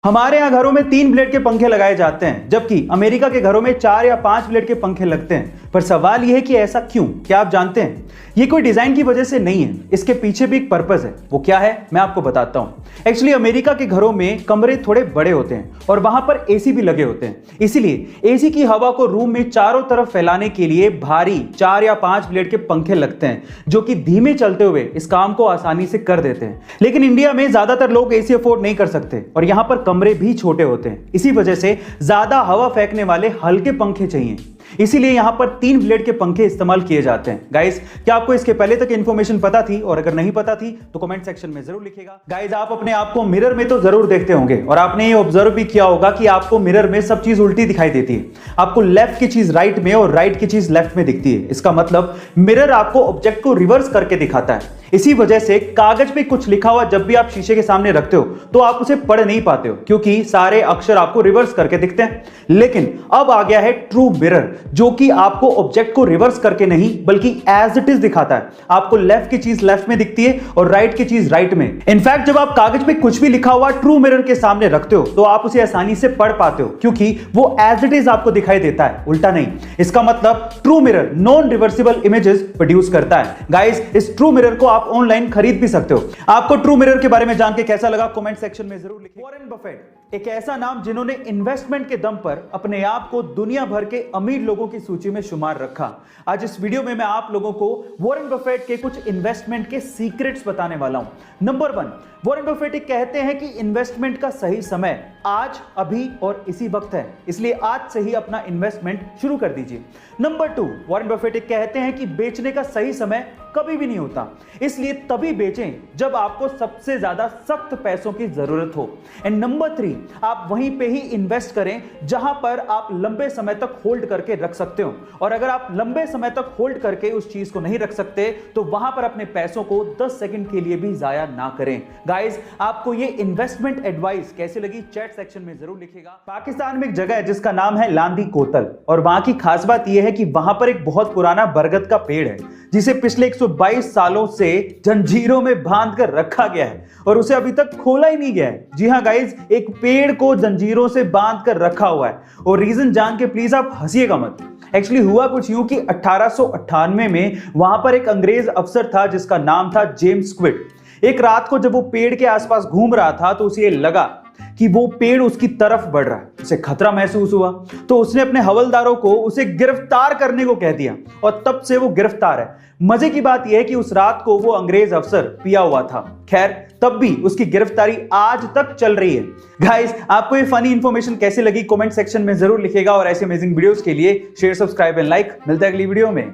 हमारे यहाँ घरों में 3 ब्लेड के पंखे लगाए जाते हैं, जबकि अमेरिका के घरों में 4 या 5 ब्लेड के पंखे लगते हैं। पर सवाल यह है कि ऐसा क्यों? क्या आप जानते हैं? ये कोई डिजाइन की वजह से नहीं है, इसके पीछे भी एक पर्पस है। वो क्या है मैं आपको बताता हूँ। एक्चुअली अमेरिका के घरों में कमरे थोड़े बड़े होते हैं और वहां पर एसी भी लगे होते हैं, इसीलिए एसी की हवा को रूम में चारों तरफ फैलाने के लिए भारी 4 या 5 ब्लेड के पंखे लगते हैं, जो कि धीमे चलते हुए इस काम को आसानी से कर देते हैं। लेकिन इंडिया में ज्यादातर लोग एसी अफोर्ड नहीं कर सकते और यहां पर कमरे भी छोटे होते हैं, इसी वजह से ज्यादा हवा फेंकने वाले हल्के पंखे चाहिए। इसीलिए यहां पर 3 ब्लेड के पंखे इस्तेमाल किए जाते हैं। गाइस, क्या आपको इसके पहले तक इंफॉर्मेशन पता थी? और अगर नहीं पता थी तो कमेंट सेक्शन में जरूर लिखिएगा। गाइस, आप अपने आप को मिरर में तो जरूर देखते होंगे और आपने ये ऑब्जर्व भी किया होगा कि आपको मिरर में सब चीज उल्टी दिखाई देती है। आपको लेफ्ट की चीज राइट में और राइट की चीज लेफ्ट में दिखती है। इसका मतलब मिरर आपको ऑब्जेक्ट को रिवर्स करके दिखाता है। इसी वजह से कागज पे कुछ लिखा हुआ जब भी आप शीशे के सामने रखते हो तो आप उसे पढ़ नहीं पाते हो, क्योंकि सारे अक्षर आपको रिवर्स करके दिखते हैं। लेकिन अब आ गया है ट्रू मिरर, जो कि आपको ऑब्जेक्ट को रिवर्स करके नहीं बल्कि एज इट इज दिखाता है। आपको लेफ्ट की चीज लेफ्ट में दिखती है और राइट की चीज राइट में। इनफैक्ट जब आप कागज पे कुछ भी लिखा हुआ ट्रू मिरर के सामने रखते हो तो आप उसे आसानी से पढ़ पाते हो, क्योंकि वो एज इट इज आपको दिखाई देता है, उल्टा नहीं। इसका मतलब true mirror non reversible images produce करता है। गाइस, इस ट्रू मिरर को आप ऑनलाइन खरीद भी सकते हो। आपको ट्रू मिरर के बारे में जान के कैसा लगा कमेंट सेक्शन में जरूर लिखिए। वॉरेन बफेट, एक ऐसा नाम जिन्होंने इन्वेस्टमेंट के दम पर अपने आप को दुनिया भर के अमीर लोगों की सूची में शुमार रखा। आज इस वीडियो में मैं आप लोगों को वॉरेन बफेट के कुछ इन्वेस्टमेंट के सीक्रेट्स बताने वाला हूं। नंबर 1, वॉरेन बफेट कहते हैं कि इन्वेस्टमेंट का सही समय आज, अभी और इसी वक्त है, इसलिए आज से ही अपना इन्वेस्टमेंट शुरू कर दीजिए। नंबर 2, वॉरेन बफेट कहते हैं कि बेचने का सही समय कभी भी नहीं होता, इसलिए तभी बेचें जब आपको सबसे ज्यादा सख्त पैसों की जरूरत हो। एंड नंबर 3, आप वहीं पे ही इन्वेस्ट करें जहां पर आप लंबे समय तक होल्ड करके रख सकते हो, और अगर आप लंबे समय तक होल्ड करके उस चीज को नहीं रख सकते तो वहां पर अपने पैसों को 10 सेकंड के लिए भी जाया ना करें। गाइस, आपको ये इन्वेस्टमेंट एडवाइस कैसे लगी चैट सेक्शन में जरूर लिखिएगा। पाकिस्तान में एक जगह है जिसका नाम है लांदी कोतल, और वहां की खास बात यह है कि वहां पर एक बहुत पुराना बरगद का पेड़ है जिसे पिछले 122 सालों से जंजीरों में बांध कर रखा गया है और उसे अभी तक खोला ही नहीं गया है। जी हां गाइस, एक पेड़ को जंजीरों से बांध कर रखा हुआ है, और रीजन जान के प्लीज आप हंसिएगा मत। एक्चुअली हुआ कुछ यूं कि 1898 में वहां पर एक अंग्रेज अफसर था जिसका नाम था जेम्स स्क्विड। एक रात को जब वो पेड़ के आसपास घूम रहा था तो उसे लगा कि वो पेड़ उसकी तरफ बढ़ रहा है। उसे खतरा महसूस हुआ तो उसने अपने हवलदारों को उसे गिरफ्तार करने को कह दिया, और तब से वो गिरफ्तार है। मजे की बात यह है कि उस रात को वो अंग्रेज अफसर पिया हुआ था। खैर, तब भी उसकी गिरफ्तारी आज तक चल रही है। गाइस, आपको ये फनी इंफॉर्मेशन कैसे लगी कमेंट सेक्शन में जरूर लिखिएगा, और ऐसे अमेजिंग वीडियोस के लिए शेयर, सब्सक्राइब एंड लाइक। मिलता है अगली वीडियो में।